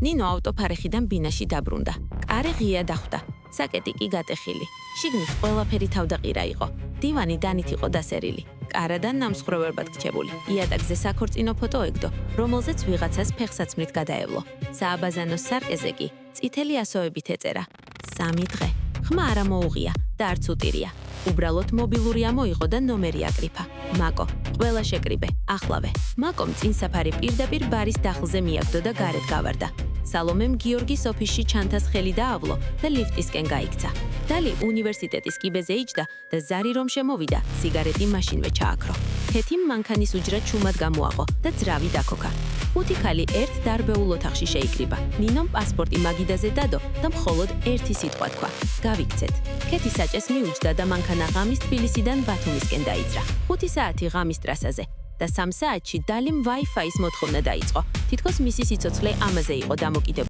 ნინო ავტოფარეხიდან ბინაში დაბრუნდა. კარი ღია დახვდა. საკეტი კი გატეხილი. შიგნით ყველაფერი თავდაყირა იყო. დივანი დანით იყო დასერილი. კარადან ნამსხვრევებად გრჩებული. იატაკზე საქორწინო ფოტო ეგდო, რომელზეც ვიღაცას ფეხსაცმლით გადაევლო. სააბაზანოს სარკეზე კი წითელი ასოებით ეწერა. 3 დღე. ხმა არ მოუღია და არც უტირია. უბრალოდ მობილური ამოიღო და ნომერი აკრიფა. მაკო, ყველა შეკრიბე, ახლავე. მაკომ წინსაფარი პირდაპირ ბარის დახლზე მიაგდო და გარეთ გავარდა. სალომემ გიორგის ოფისში ჩანთას ხელი დაავლო და ლიფტისკენ გაიქცა. დალი უნივერსიტეტის კიბეზე იჯდა და ზარი რომ შემოვიდა, სიგარეტი მაშინვე ჩააქრო. თეთიმ მანქანის უჯრა ჩუმად გამოაყო და ძრავი დაქოქა. 5 ქალი ერთ დარბეულ ოთახში შეიკრიბა. ნინომ პასპორტი მაგიდაზე დადო და მხოლოდ ერთი სიტყვა თქვა: გავიქცეთ. ქეთი საჭეს მიუჯდა და მანქანა ღამის თბილისიდან ბათუმისკენ დაიძრა. 5 საათი ღამის ტრასაზე და 3 საათში დალიმ Wi-Fi-ის მოთხოვნა დაიწყო. თითქოს მისი სიცოცხლე ამაზე იყო დამოკიდებული.